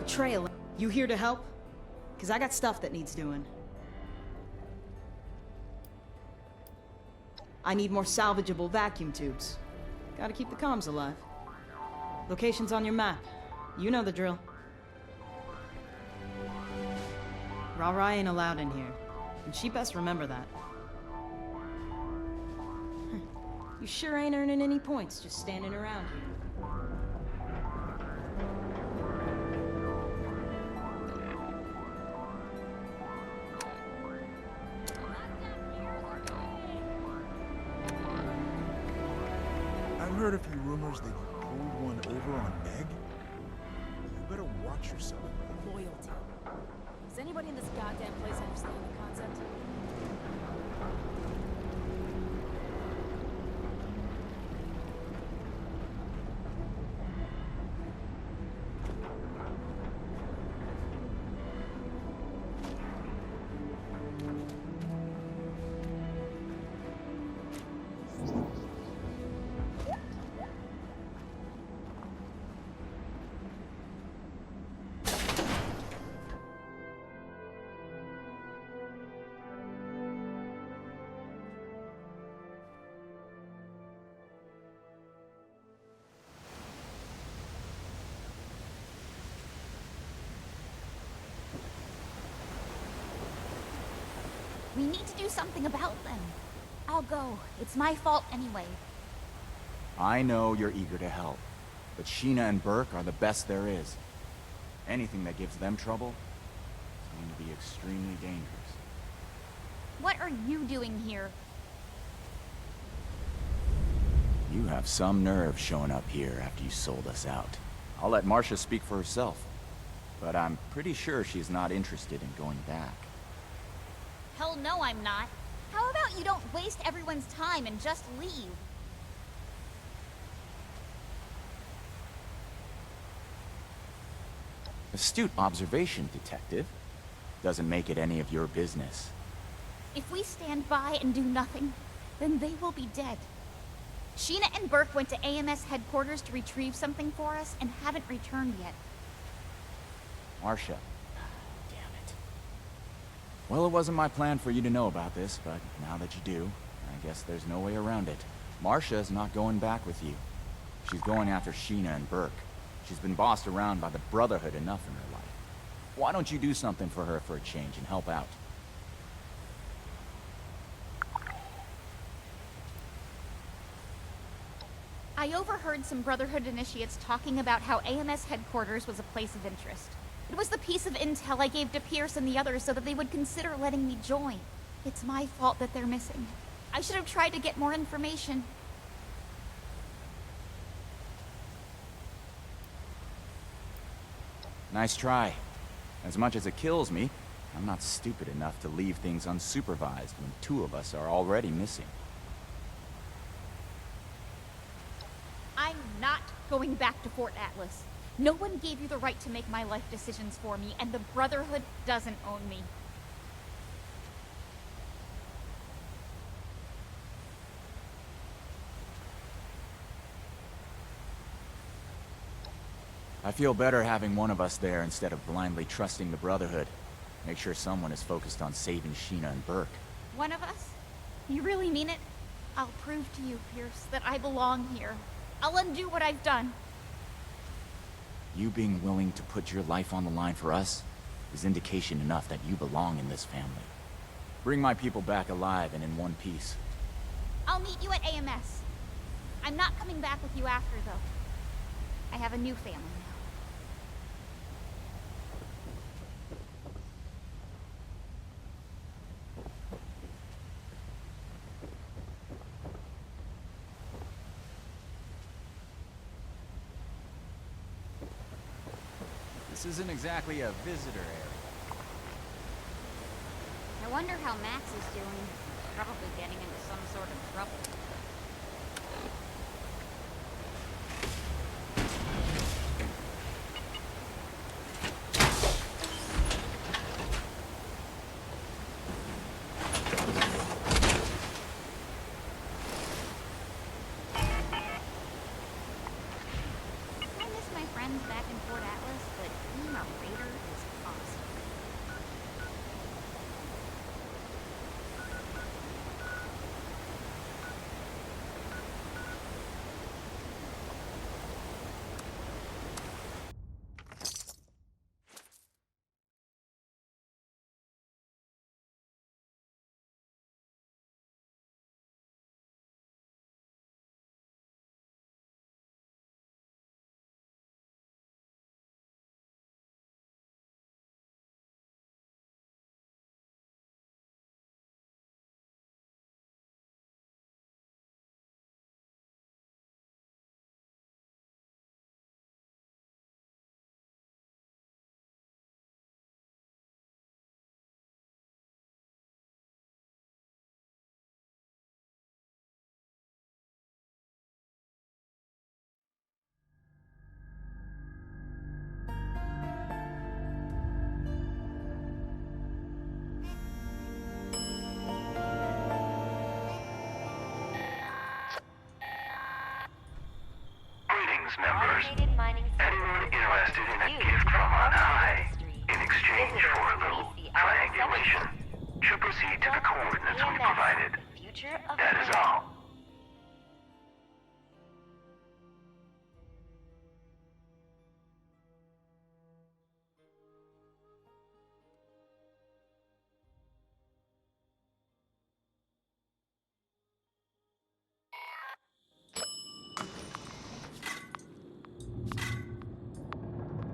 Trail. You here to help? Because I got stuff that needs doing. I need more salvageable vacuum tubes. Gotta keep the comms alive. Location's on your map. You know the drill. Ra-Ra ain't allowed in here. And she best remember that. You sure ain't earning any points just standing around here. I've heard a few rumors that you pulled one over on Meg. You better watch yourself. Loyalty. Does anybody in this goddamn place understand the concept? We need to do something about them. I'll go. It's my fault anyway. I know you're eager to help, but Sheena and Burke are the best there is. Anything that gives them trouble is going to be extremely dangerous. What are you doing here? You have some nerve showing up here after you sold us out. I'll let Marcia speak for herself, but I'm pretty sure she's not interested in going back. Hell no, I'm not. How about you don't waste everyone's time and just leave? Astute observation, Detective. Doesn't make it any of your business. If we stand by and do nothing, then they will be dead. Sheena and Burke went to AMS headquarters to retrieve something for us and haven't returned yet. Marcia. Damn it. Well, it wasn't my plan for you to know about this, but now that you do, I guess there's no way around it. Marcia's not going back with you. She's going after Sheena and Burke. She's been bossed around by the Brotherhood enough in her life. Why don't you do something for her for a change and help out? I overheard some Brotherhood initiates talking about how AMS headquarters was a place of interest. It was the piece of intel I gave to Pierce and the others so that they would consider letting me join. It's my fault that they're missing. I should have tried to get more information. Nice try. As much as it kills me, I'm not stupid enough to leave things unsupervised when two of us are already missing. I'm not going back to Fort Atlas. No one gave you the right to make my life decisions for me, and the Brotherhood doesn't own me. I feel better having one of us there instead of blindly trusting the Brotherhood. Make sure someone is focused on saving Sheena and Burke. One of us? You really mean it? I'll prove to you, Pierce, that I belong here. I'll undo what I've done. You being willing to put your life on the line for us is indication enough that you belong in this family. Bring my people back alive and in one piece. I'll meet you at AMS. I'm not coming back with you after, though. I have a new family now. This isn't exactly a visitor area. I wonder how Max is doing. Probably getting into some sort of trouble. I miss my friends back in Fort Atlas, but you know. members. Automated mining Anyone services interested in a used gift for from on mining high, industry. in exchange Visitors for a to little BCI triangulation, reception. should proceed to the coordinates we EMS, provided. the future of That is man. all.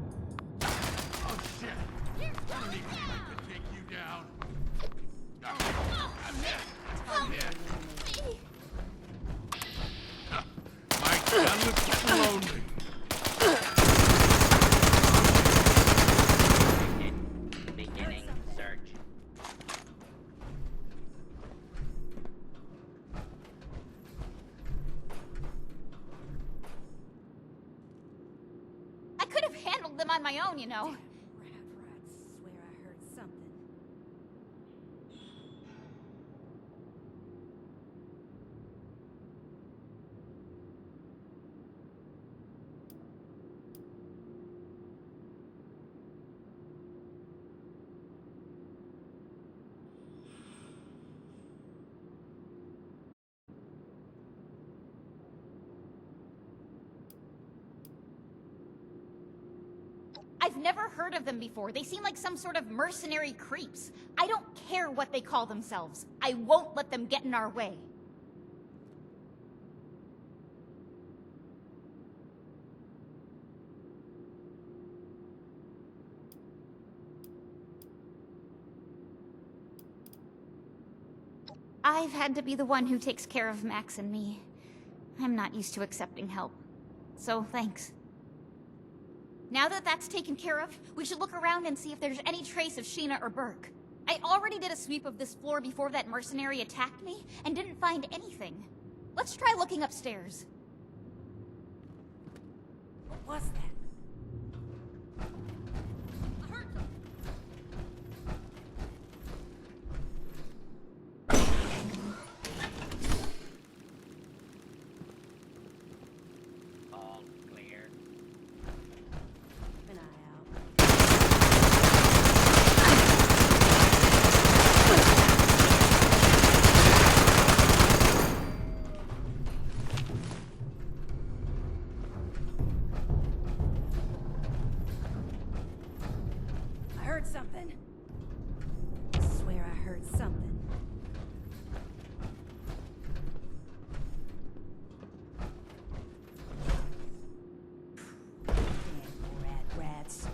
Oh shit! I don't even think I could take you down. I'm hit. My gun was lonely. Beginning search. I could have handled them on my own, you know. Rats. Swear I heard something. I've never heard of them before. They seem like some sort of mercenary creeps. I don't care what they call themselves. I won't let them get in our way. I've had to be the one who takes care of Max and me. I'm not used to accepting help. So, thanks. Now that that's taken care of, we should look around and see if there's any trace of Sheena or Burke. I already did a sweep of this floor before that mercenary attacked me, and didn't find anything. Let's try looking upstairs. What was that? All clear. Keep an eye out. I heard something. Swear I heard something. Damn rats.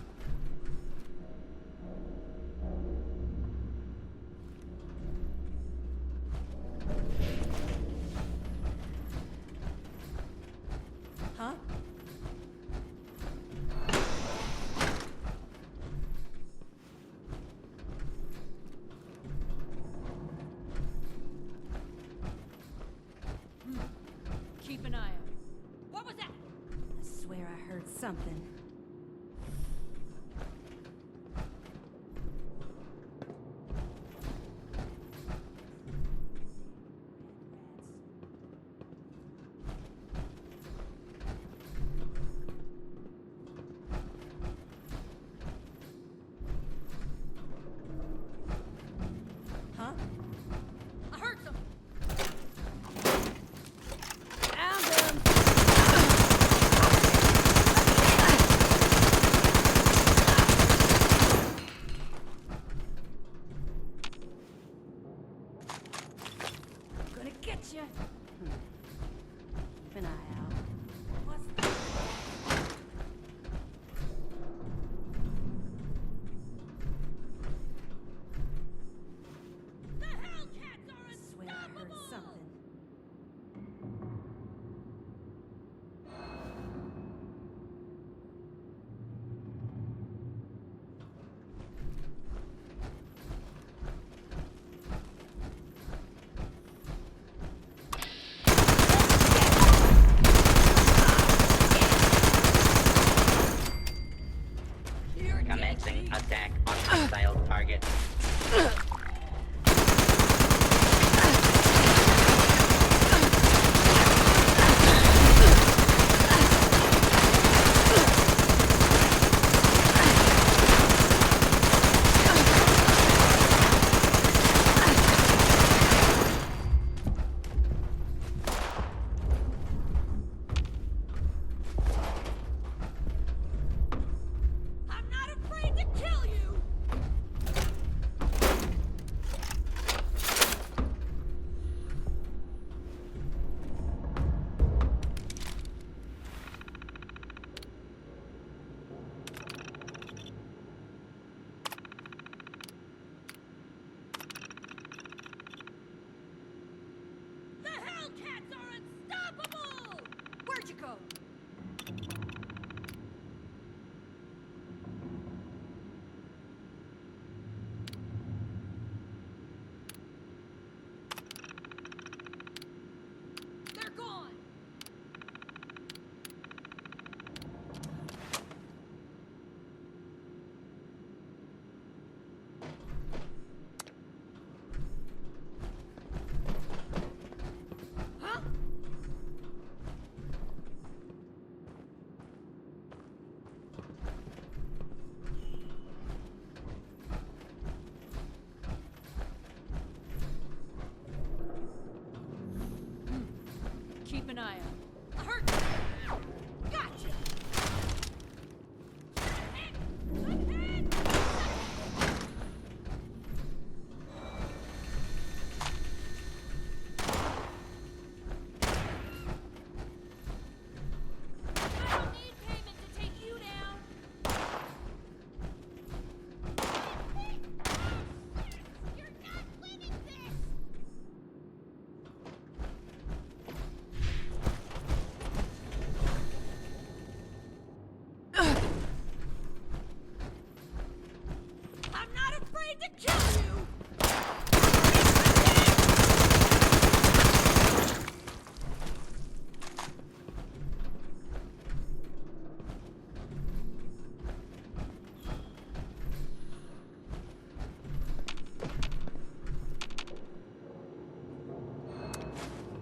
Huh? Keep an eye out. What was that? I swear I heard something. Huh? I heard something. Found him! Gonna get you. Keep an eye out. What's that? The Hellcats are Swear I heard something. Commencing attack on hostile target. to kill you!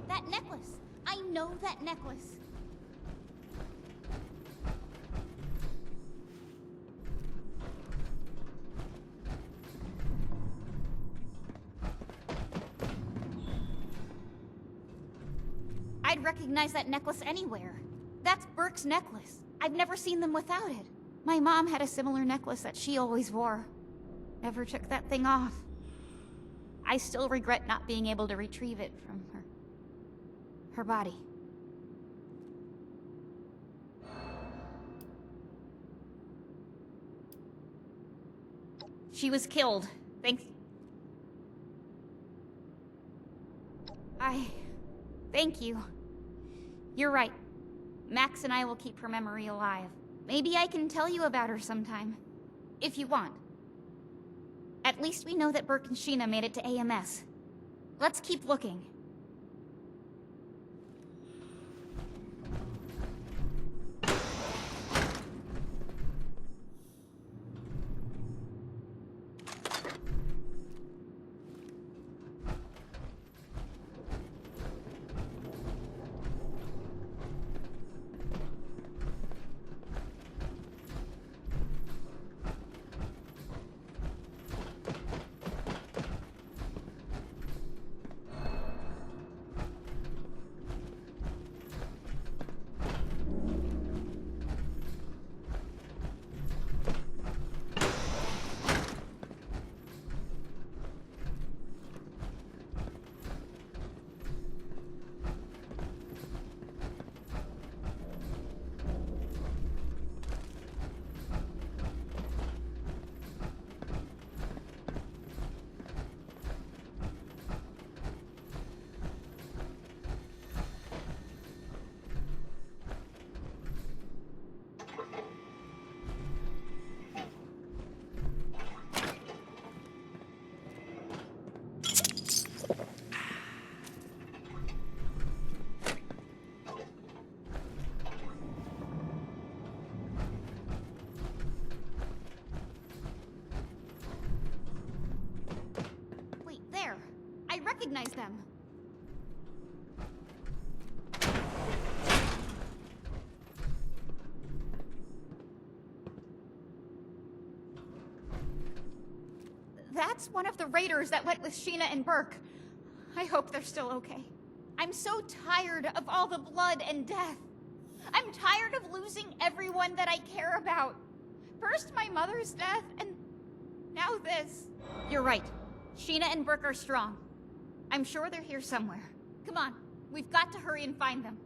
That necklace! I know that necklace. I'd recognize that necklace anywhere. That's Burke's necklace. I've never seen them without it. My mom had a similar necklace that she always wore. Never took that thing off. I still regret not being able to retrieve it from her body. She was killed. Thank you. You're right. Max and I will keep her memory alive. Maybe I can tell you about her sometime. If you want. At least we know that Burke and Sheena made it to AMS. Let's keep looking. I recognize them. That's one of the raiders that went with Sheena and Burke. I hope they're still okay. I'm so tired of all the blood and death. I'm tired of losing everyone that I care about. First my mother's death, and now this. You're right. Sheena and Burke are strong. I'm sure they're here somewhere. Come on, we've got to hurry and find them.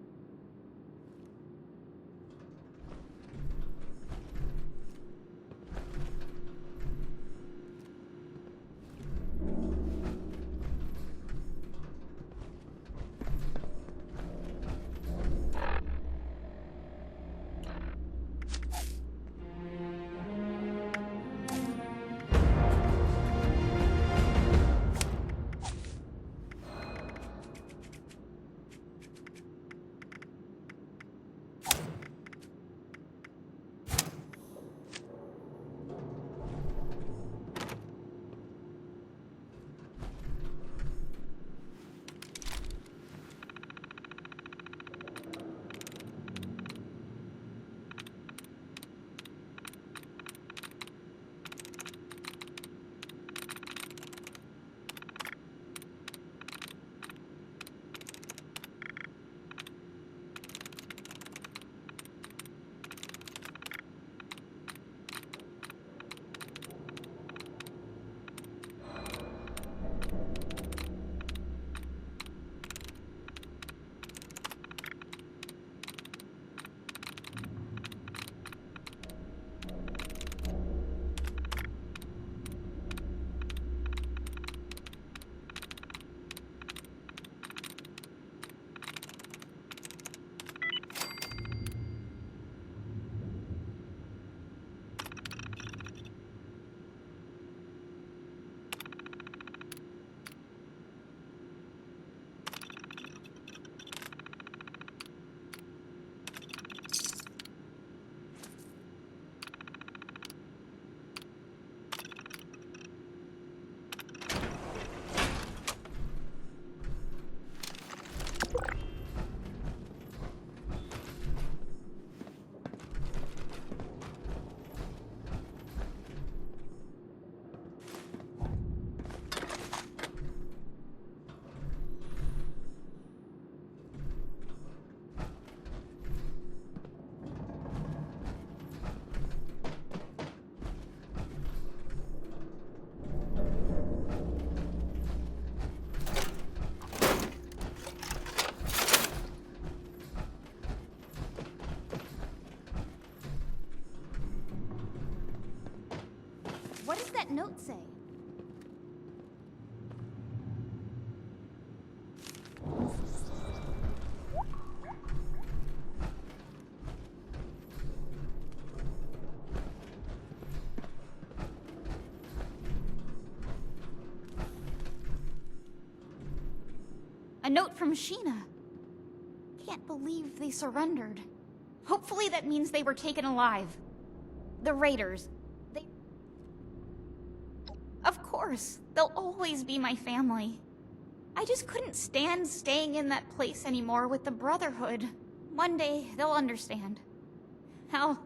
What does that note say? A note from Sheena. Can't believe they surrendered. Hopefully that means they were taken alive. The Raiders. Of course, they'll always be my family. I just couldn't stand staying in that place anymore with the Brotherhood. One day, they'll understand. Hell,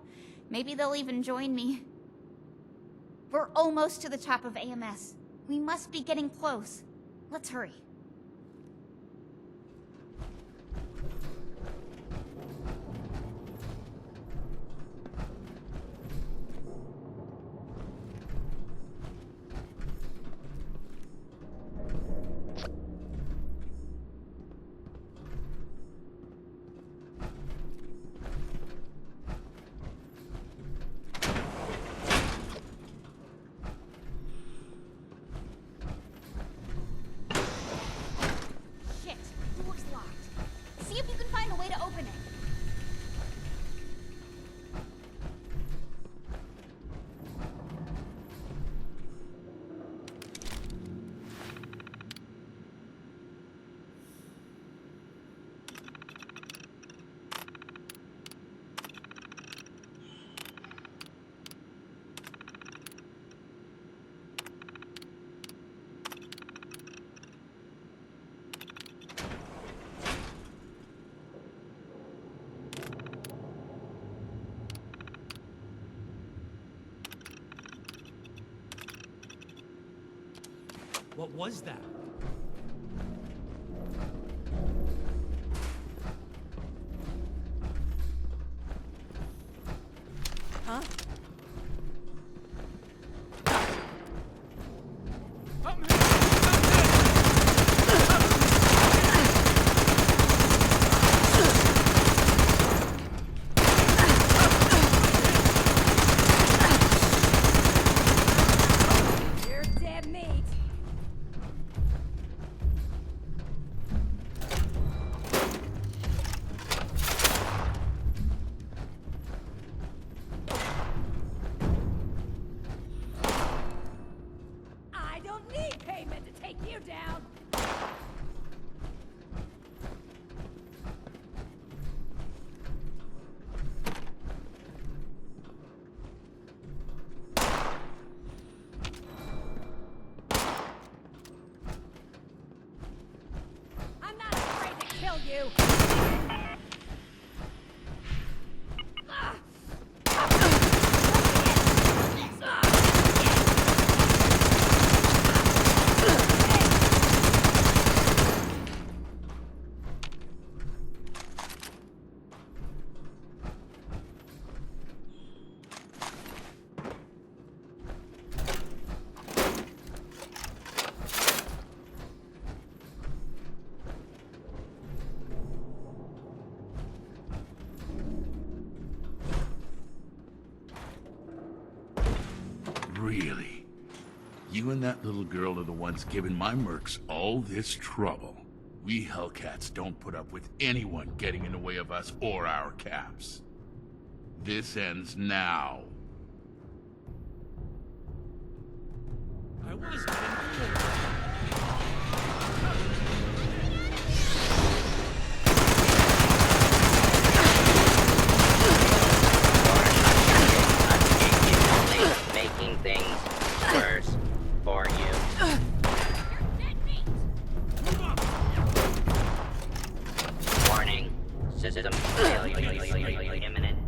maybe they'll even join me. We're almost to the top of AMS. We must be getting close. Let's hurry. What was that? Huh? You're dead meat. I don't need payment to take you down. I'm not afraid to kill you. Really? You and that little girl are the ones giving my mercs all this trouble. We Hellcats don't put up with anyone getting in the way of us or our caps. This ends now. I was Making things worse for you. Warning. System failure imminent.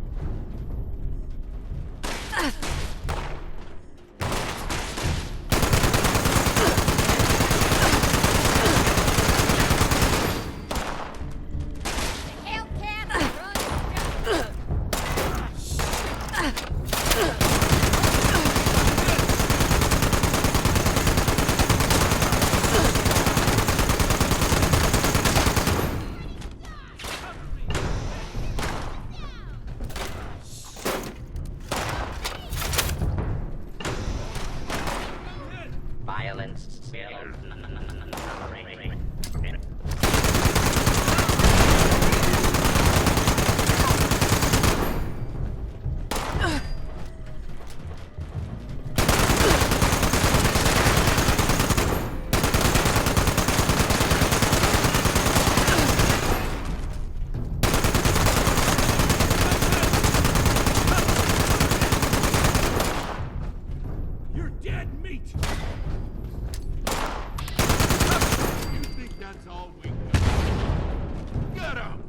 Violence will tolerate. You're dead meat! You think that's all we got? Get him!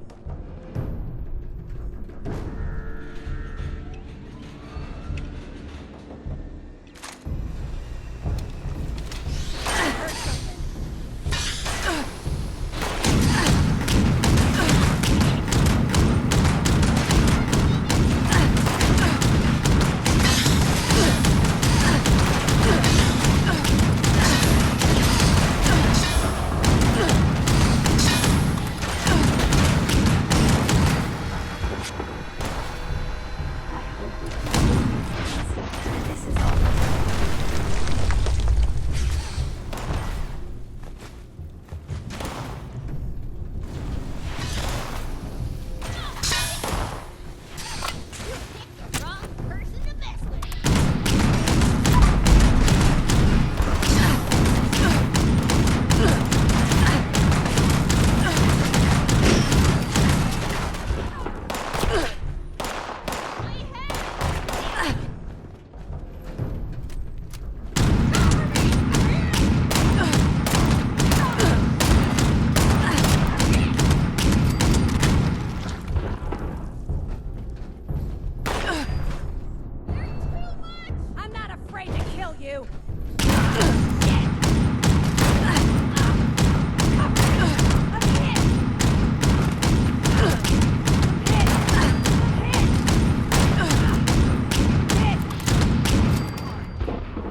Wrong person to mess with. I'm not afraid to kill you.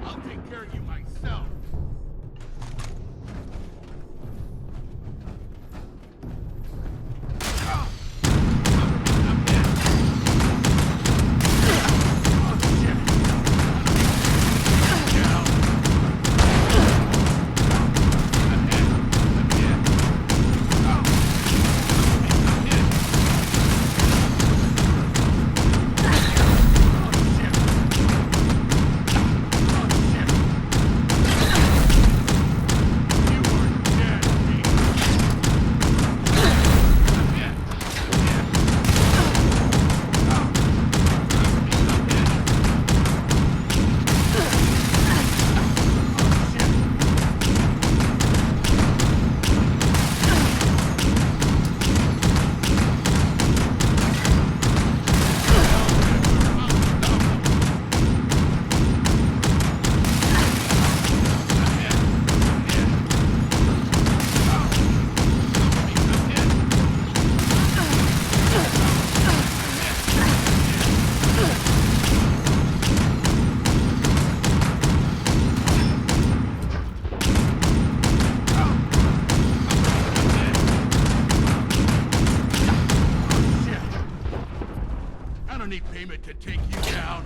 I'll take care of you myself. I don't need payment to take you down.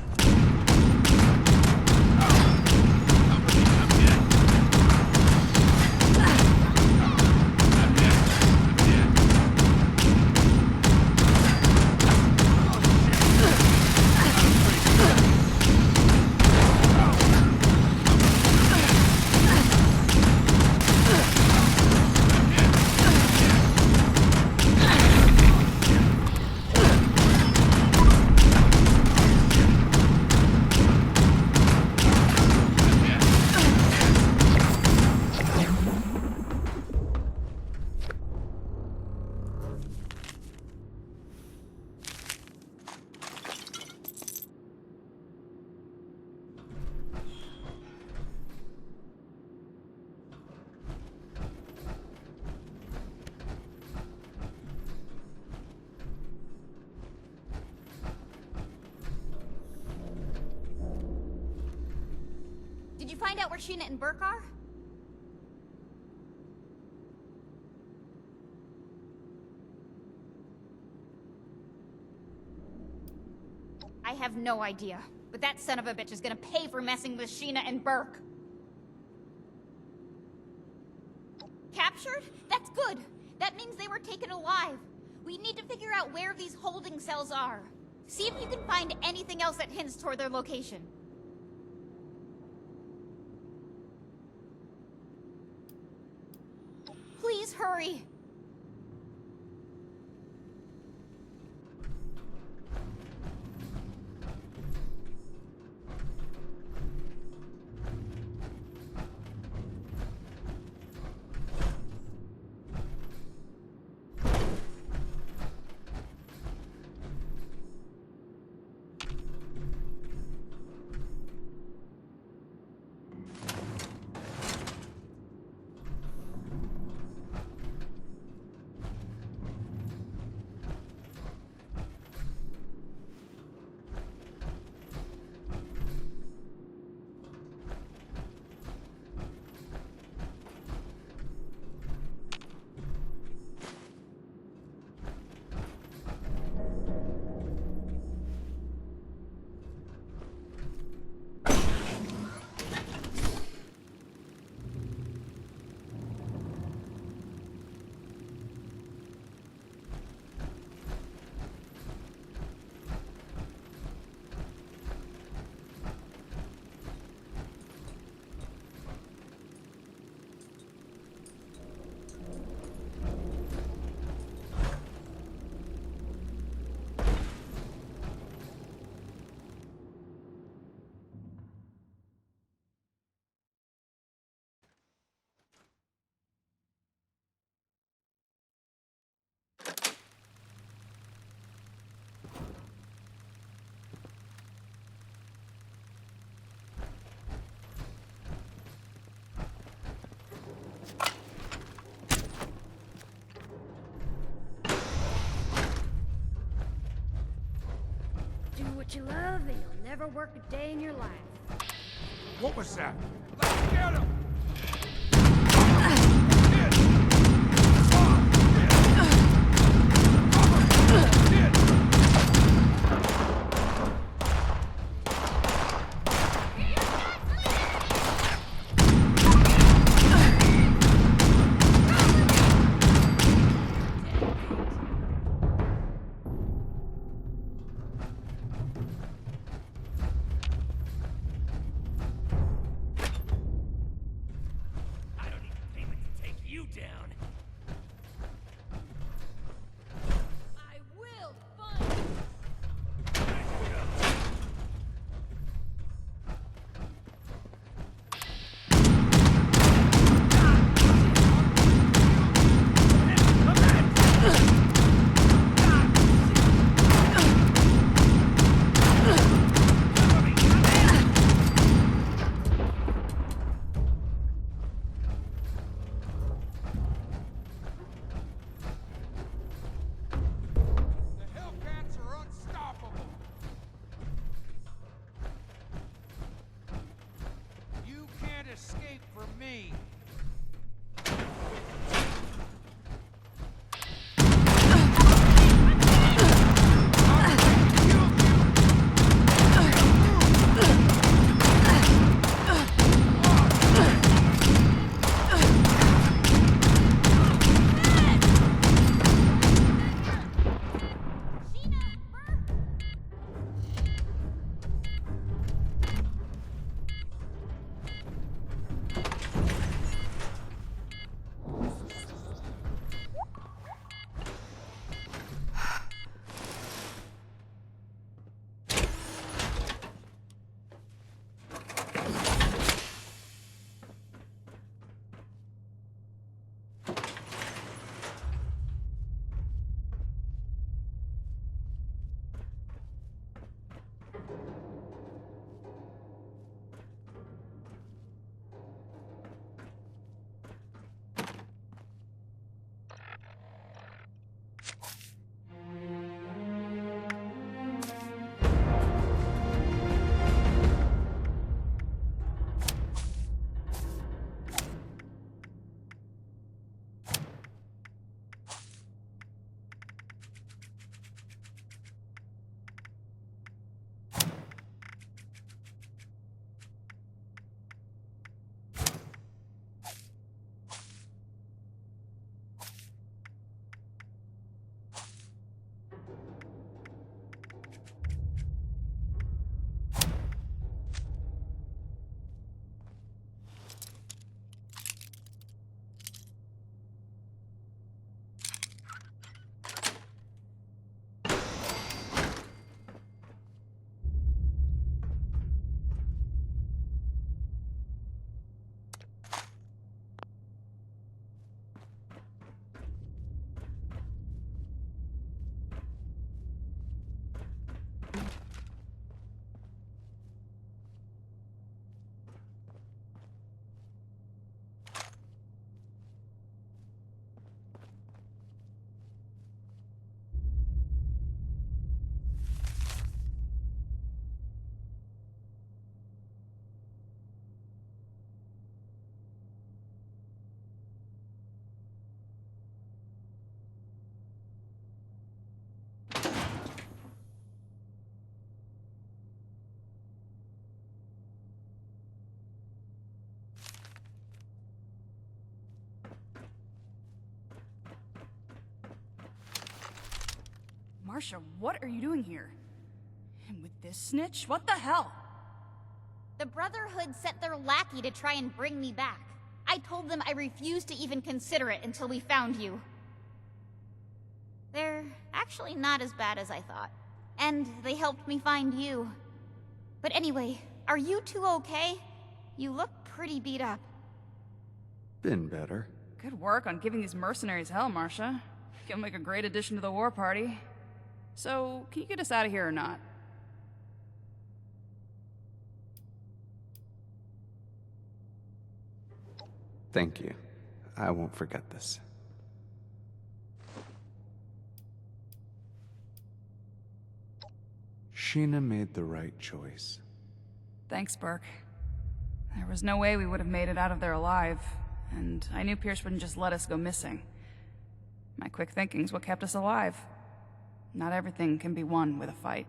Did you find out where Sheena and Burke are? I have no idea, but that son of a bitch is gonna pay for messing with Sheena and Burke. Captured? That's good. That means they were taken alive. We need to figure out where these holding cells are. See if you can find anything else that hints toward their location. Please hurry. Do what you love and you'll never work a day in your life. What was that? Let's get him! Marcia, what are you doing here? And with this snitch? What the hell? The Brotherhood sent their lackey to try and bring me back. I told them I refused to even consider it until we found you. They're actually not as bad as I thought. And they helped me find you. But anyway, are you two okay? You look pretty beat up. Been better. Good work on giving these mercenaries hell, Marcia. You'll make a great addition to the war party. So, can you get us out of here or not? Thank you. I won't forget this. Sheena made the right choice. Thanks, Burke. There was no way we would have made it out of there alive, and I knew Pierce wouldn't just let us go missing. My quick thinking's what kept us alive. Not everything can be won with a fight.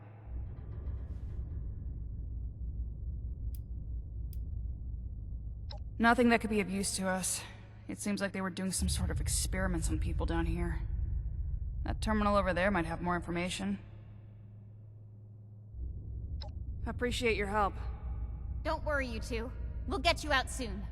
Nothing that could be of use to us. It seems like they were doing some sort of experiments on people down here. That terminal over there might have more information. Appreciate your help. Don't worry, you two. We'll get you out soon.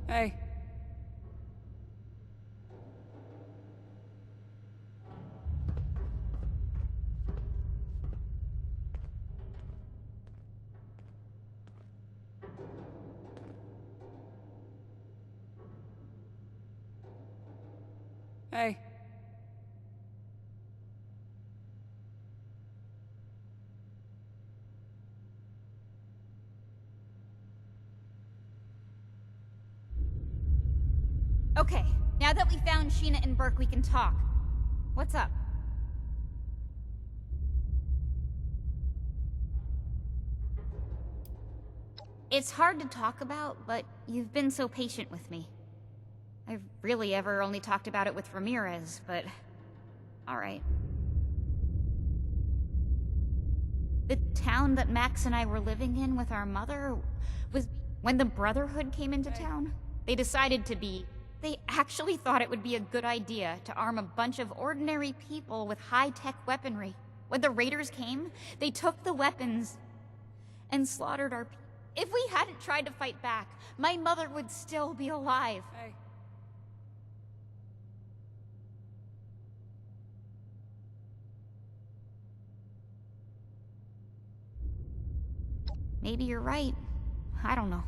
Hey. Hey. Okay, now that we found Sheena and Burke, we can talk. What's up? It's hard to talk about, but you've been so patient with me. I've really ever only talked about it with Ramirez, but... alright. The town that Max and I were living in with our mother was... when the Brotherhood came into town, they decided to be... They actually thought it would be a good idea to arm a bunch of ordinary people with high-tech weaponry. When the raiders came, they took the weapons and slaughtered our people. If we hadn't tried to fight back, my mother would still be alive. Hey. Maybe you're right. I don't know.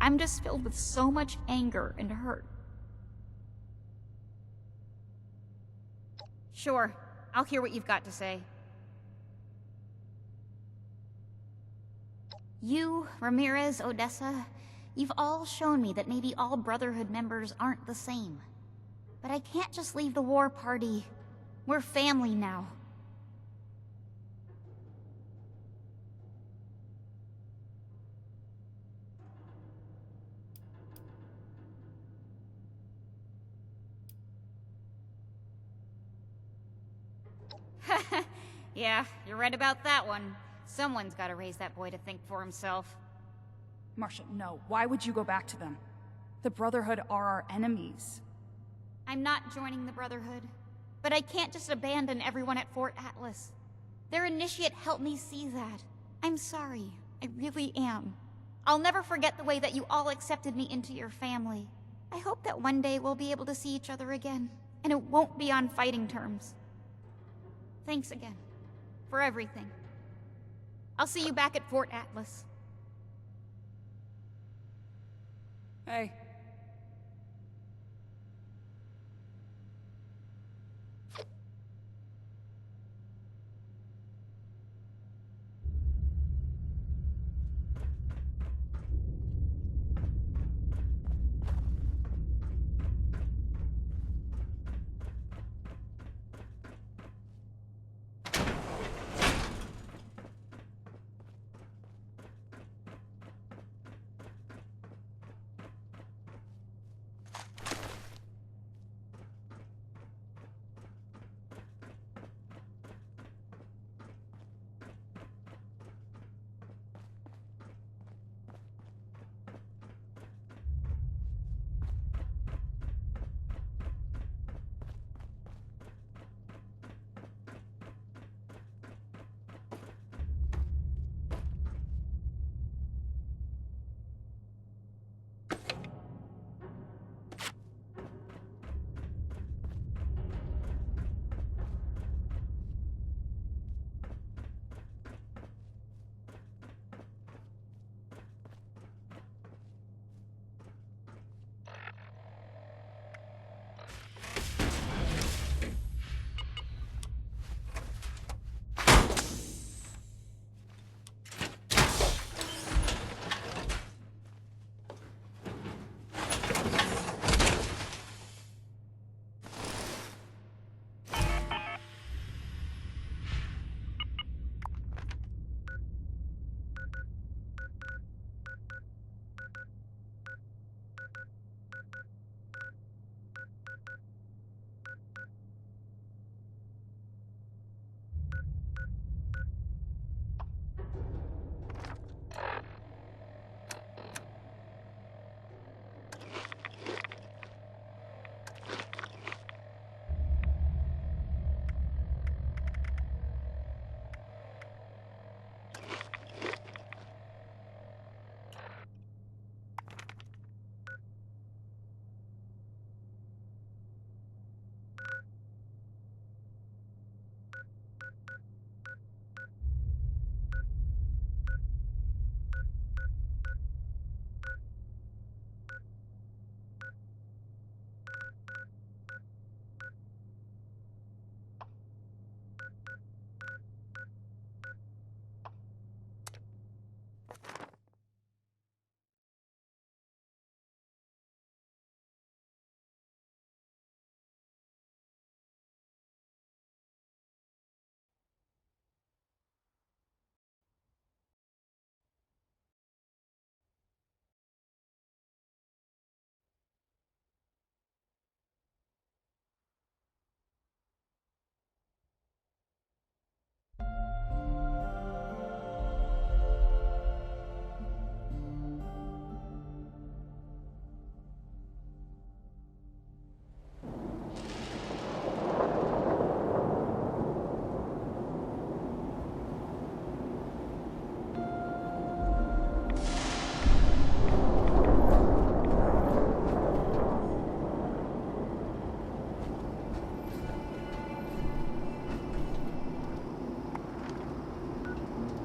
I'm just filled with so much anger and hurt. Sure, I'll hear what you've got to say. You, Ramirez, Odessa, you've all shown me that maybe all Brotherhood members aren't the same. But I can't just leave the war party. We're family now. Yeah, you're right about that one. Someone's gotta raise that boy to think for himself. Marcia, no. Why would you go back to them? The Brotherhood are our enemies. I'm not joining the Brotherhood, but I can't just abandon everyone at Fort Atlas. Their initiate helped me see that. I'm sorry. I really am. I'll never forget the way that you all accepted me into your family. I hope that one day we'll be able to see each other again, and it won't be on fighting terms. Thanks again, for everything. I'll see you back at Fort Atlas. Hey.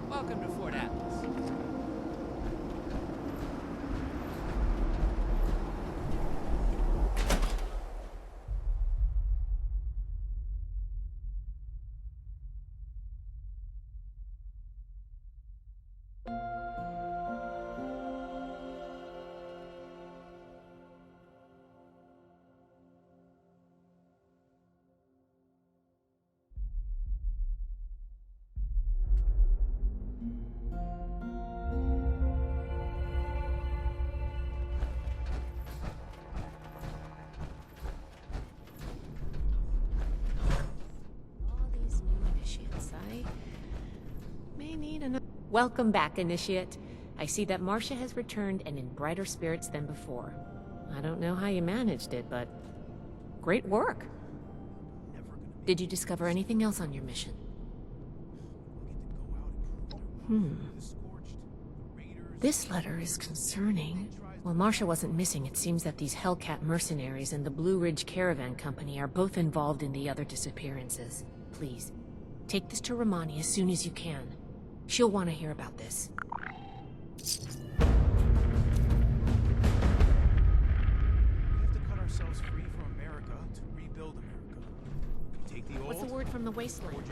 Welcome to Fort Atlas. Welcome back, Initiate. I see that Marcia has returned and in brighter spirits than before. I don't know how you managed it, but great work. Did you discover anything else on your mission? This letter is concerning. While Marcia wasn't missing, it seems that these Hellcat mercenaries and the Blue Ridge Caravan Company are both involved in the other disappearances. Please, take this to Romani as soon as you can. She'll want to hear about this. We have to cut ourselves free from America to rebuild America. We take the old... What's the word from the wasteland?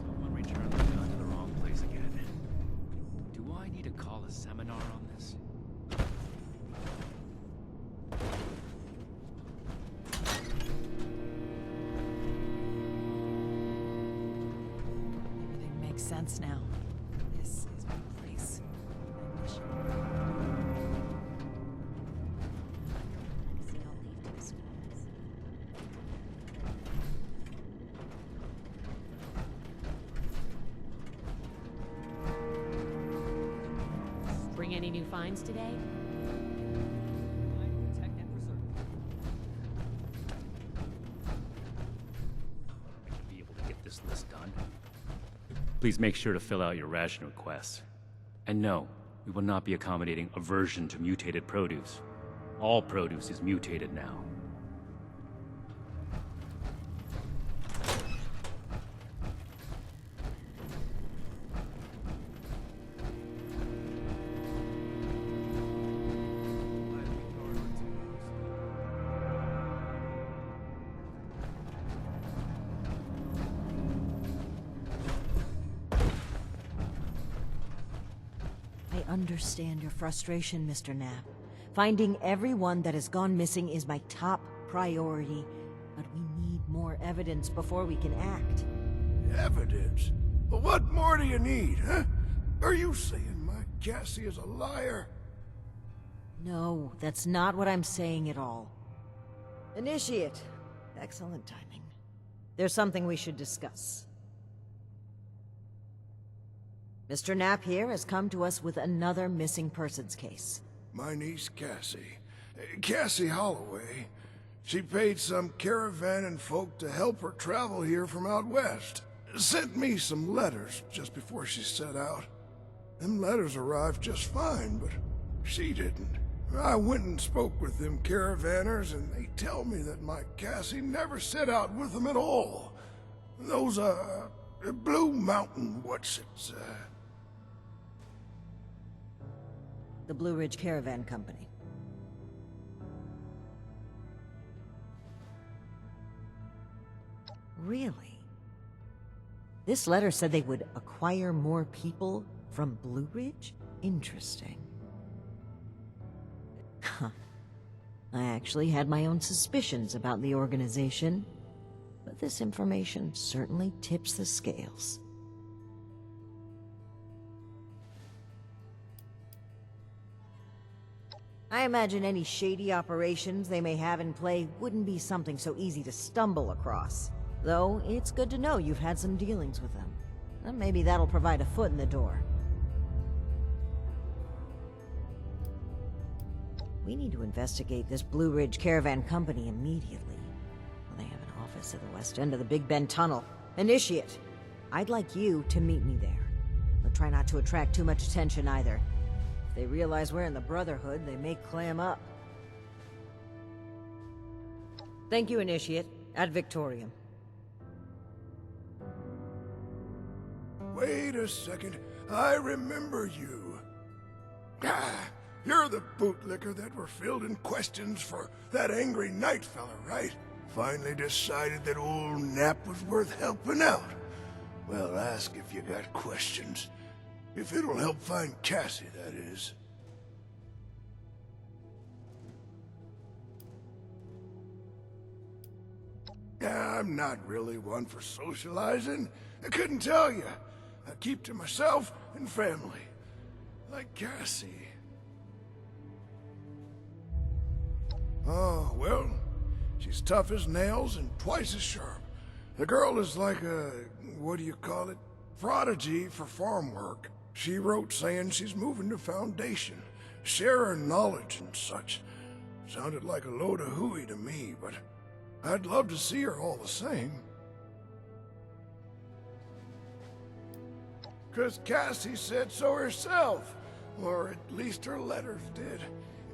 Someone returned the gun to the wrong place again. Do I need to call a seminar on this? Everything makes sense now. This is my place. My mission. Bring any new finds today? Protect and preserve. I should be able to get this list done. Please make sure to fill out your ration requests. And no, we will not be accommodating aversion to mutated produce. All produce is mutated now. I understand your frustration, Mr. Knapp. Finding everyone that has gone missing is my top priority, but we need more evidence before we can act. Evidence? Well, what more do you need, huh? Are you saying my Cassie is a liar? No, that's not what I'm saying at all. Initiate. Excellent timing. There's something we should discuss. Mr. Knapp here has come to us with another missing persons case. My niece Cassie. Cassie Holloway. She paid some caravan and folk to help her travel here from out west. Sent me some letters just before she set out. Them letters arrived just fine, but she didn't. I went and spoke with them caravanners, and they tell me that my Cassie never set out with them at all. Those, Blue Mountain what's-its, The Blue Ridge Caravan Company. Really? This letter said they would acquire more people from Blue Ridge? Interesting. Huh. I actually had my own suspicions about the organization, but this information certainly tips the scales. I imagine any shady operations they may have in play wouldn't be something so easy to stumble across. Though, it's good to know you've had some dealings with them. And maybe that'll provide a foot in the door. We need to investigate this Blue Ridge Caravan Company immediately. Well, they have an office at the west end of the Big Bend Tunnel. Initiate. I'd like you to meet me there. But try not to attract too much attention either. If they realize we're in the Brotherhood, they may clam up. Thank you, Initiate. Ad Victoriam. Wait a second. I remember you. Ah, you're the bootlicker that were fielding questions for that angry Knight fella, right? Finally decided that old Knapp was worth helping out. Well, ask if you got questions. If it'll help find Cassie, that is. I'm not really one for socializing. I couldn't tell you. I keep to myself and family. Like Cassie. Oh, well, she's tough as nails and twice as sharp. The girl is like a, what do you call it, prodigy for farm work. She wrote saying she's moving to Foundation, share her knowledge and such. Sounded like a load of hooey to me, but I'd love to see her all the same. 'Cause Cassie said so herself. Or at least her letters did.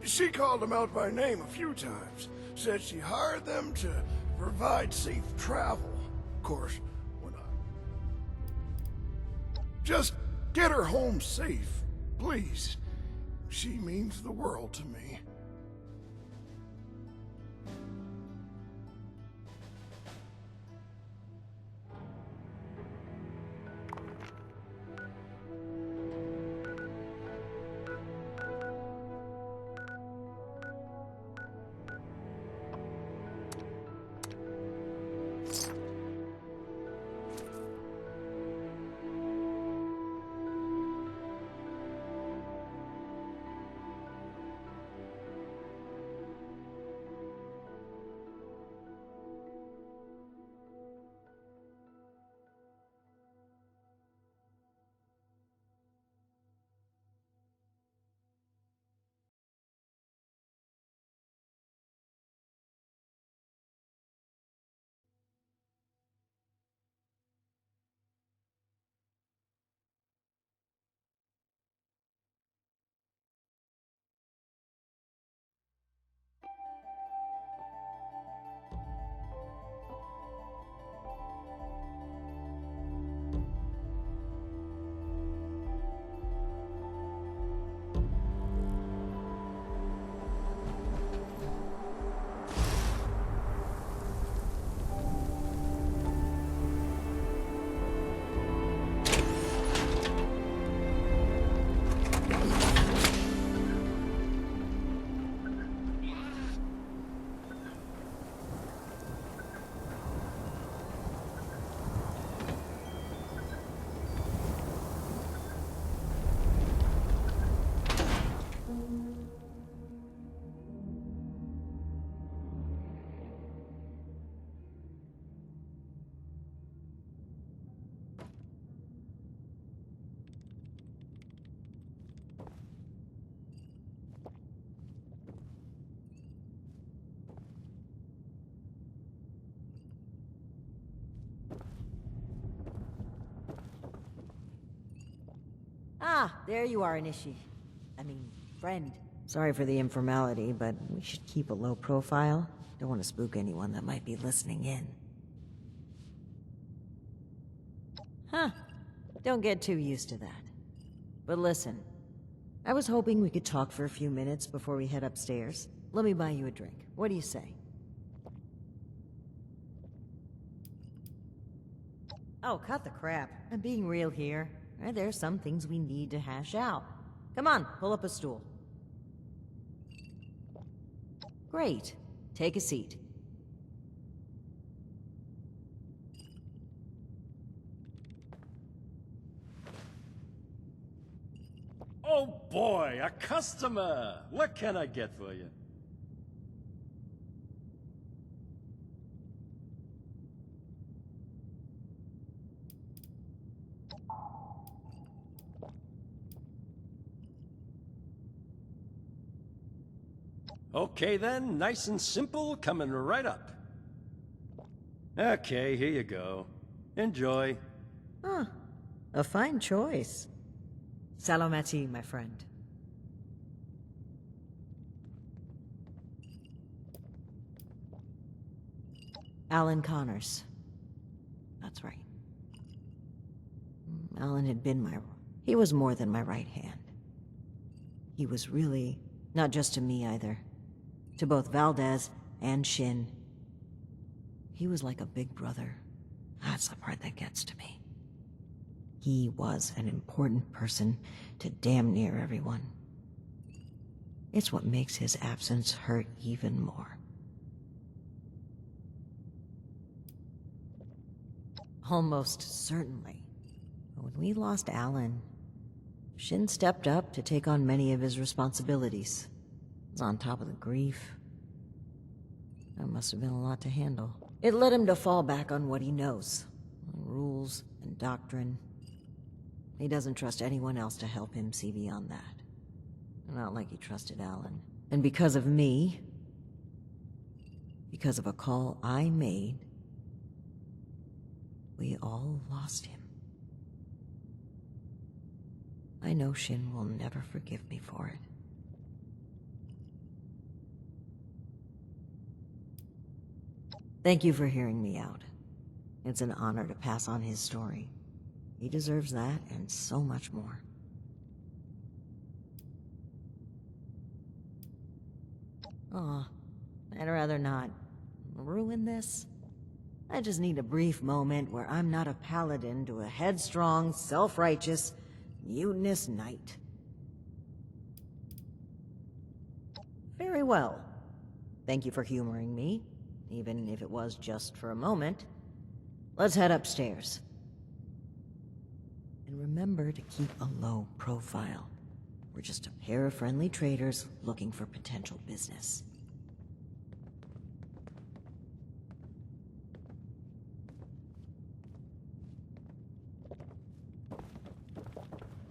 She called them out by name a few times. Said she hired them to provide safe travel. Of course, when I... Just get her home safe, please. She means the world to me. Ah, there you are, friend. Sorry for the informality, but we should keep a low profile. Don't want to spook anyone that might be listening in. Huh. Don't get too used to that. But listen, I was hoping we could talk for a few minutes before we head upstairs. Let me buy you a drink. What do you say? Oh, cut the crap. I'm being real here. There's some things we need to hash out. Come on, pull up a stool. Great. Take a seat. Oh boy, a customer! What can I get for you? Okay then, nice and simple, coming right up. Okay, here you go. Enjoy. Huh. A fine choice. Salomati, my friend. Alan Connors. That's right. Alan had been he was more than my right hand. He was really, not just to me either. To both Valdez and Shin. He was like a big brother. That's the part that gets to me. He was an important person to damn near everyone. It's what makes his absence hurt even more. Almost certainly. But when we lost Alan, Shin stepped up to take on many of his responsibilities. He was on top of the grief. That must have been a lot to handle. It led him to fall back on what he knows. Rules and doctrine. He doesn't trust anyone else to help him see beyond that. Not like he trusted Alan. And because of me, because of a call I made, we all lost him. I know Shin will never forgive me for it. Thank you for hearing me out. It's an honor to pass on his story. He deserves that and so much more. Aw, I'd rather not ruin this. I just need a brief moment where I'm not a paladin to a headstrong, self-righteous, mutinous knight. Very well. Thank you for humoring me, even if it was just for a moment. Let's head upstairs. And remember to keep a low profile. We're just a pair of friendly traders looking for potential business.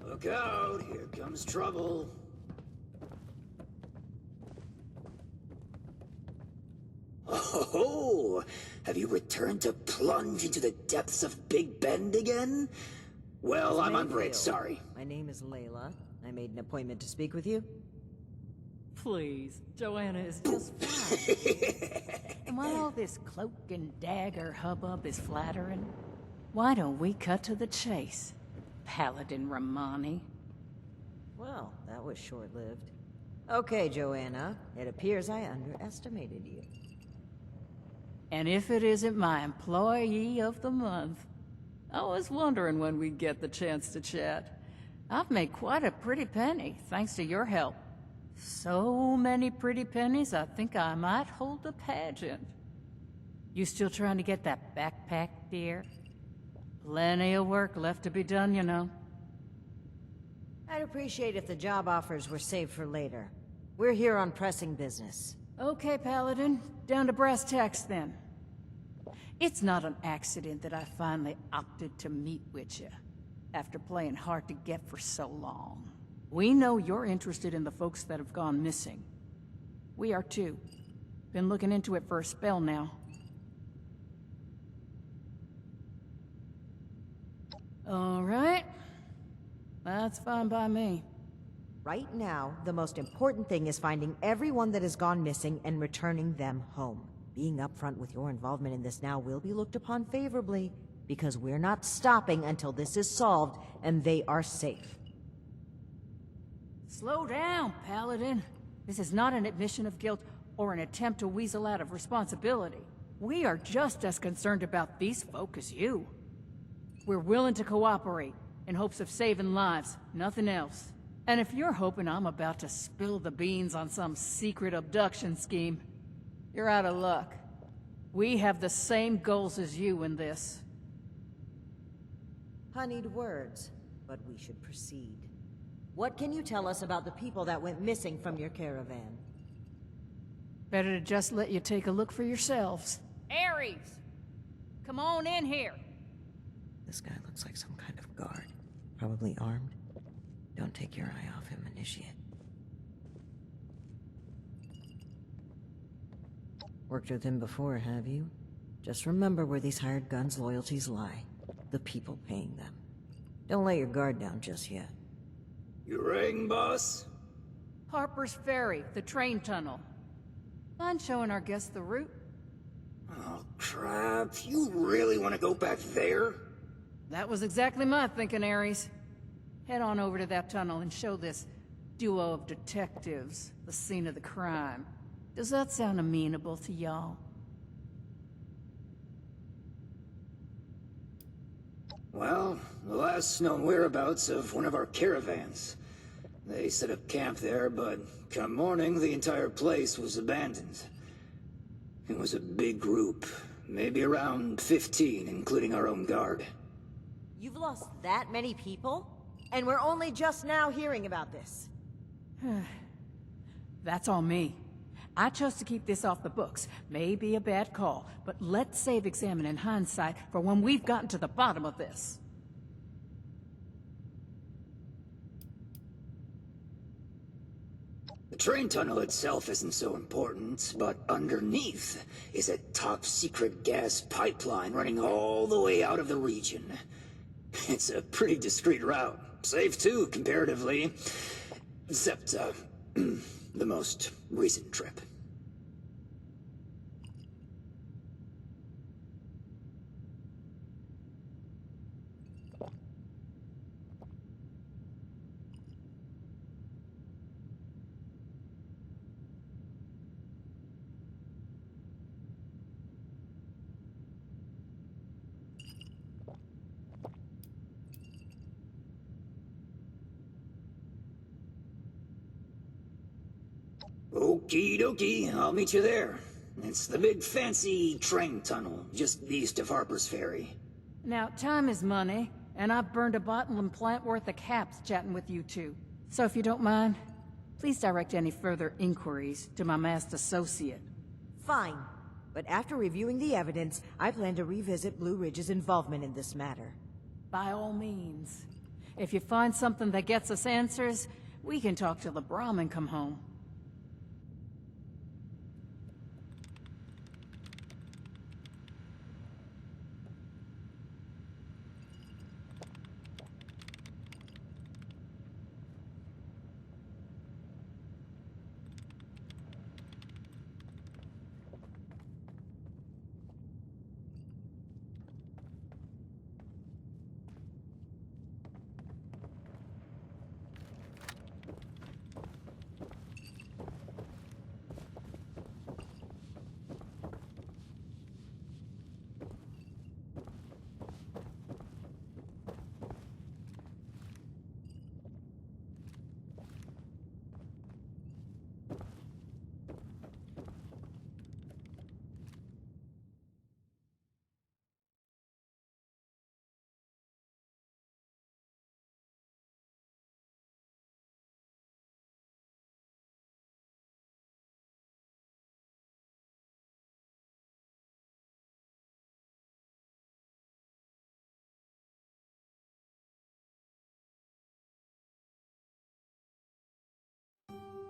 Look out, here comes trouble. Oh, have you returned to plunge into the depths of Big Bend again? Well, I'm on break, sorry. My name is Layla. I made an appointment to speak with you. Please, Joanna is just fine. And while all this cloak and dagger hubbub is flattering, why don't we cut to the chase, Paladin Romani? Well, that was short-lived. Okay, Joanna. It appears I underestimated you. And if it isn't my Employee of the Month, I was wondering when we'd get the chance to chat. I've made quite a pretty penny, thanks to your help. So many pretty pennies, I think I might hold a pageant. You still trying to get that backpack, dear? Plenty of work left to be done, you know. I'd appreciate if the job offers were saved for later. We're here on pressing business. Okay, Paladin. Down to brass tacks, then. It's not an accident that I finally opted to meet with you, after playing hard to get for so long. We know you're interested in the folks that have gone missing. We are too. Been looking into it for a spell now. All right. That's fine by me. Right now, the most important thing is finding everyone that has gone missing and returning them home. Being upfront with your involvement in this now will be looked upon favorably, because we're not stopping until this is solved and they are safe. Slow down, Paladin. This is not an admission of guilt or an attempt to weasel out of responsibility. We are just as concerned about these folk as you. We're willing to cooperate in hopes of saving lives, nothing else. And if you're hoping I'm about to spill the beans on some secret abduction scheme, you're out of luck. We have the same goals as you in this. Honeyed words, but we should proceed. What can you tell us about the people that went missing from your caravan? Better to just let you take a look for yourselves. Ares! Come on in here! This guy looks like some kind of guard. Probably armed. Don't take your eye off him, Initiate. Worked with him before, have you? Just remember where these hired guns' loyalties lie. The people paying them. Don't let your guard down just yet. You rang, boss? Harper's Ferry, the train tunnel. Mind showing our guests the route? Oh, crap. You really want to go back there? That was exactly my thinking, Ares. Head on over to that tunnel and show this duo of detectives the scene of the crime. Does that sound amenable to y'all? Well, the last known whereabouts of one of our caravans. They set up camp there, but come morning, the entire place was abandoned. It was a big group, maybe around 15, including our own guard. You've lost that many people? And we're only just now hearing about this. That's on me. I chose to keep this off the books. May be a bad call, but let's save examining hindsight for when we've gotten to the bottom of this. The train tunnel itself isn't so important, but underneath is a top-secret gas pipeline running all the way out of the region. It's a pretty discreet route. safe too, comparatively. Except, the most recent trip. Okie dokie, I'll meet you there. It's the big fancy train tunnel, just east of Harper's Ferry. Now, time is money, and I've burned a bottle and plant worth of caps chatting with you two. So if you don't mind, please direct any further inquiries to my masked associate. Fine. But after reviewing the evidence, I plan to revisit Blue Ridge's involvement in this matter. By all means. If you find something that gets us answers, we can talk till the Brahmin come home.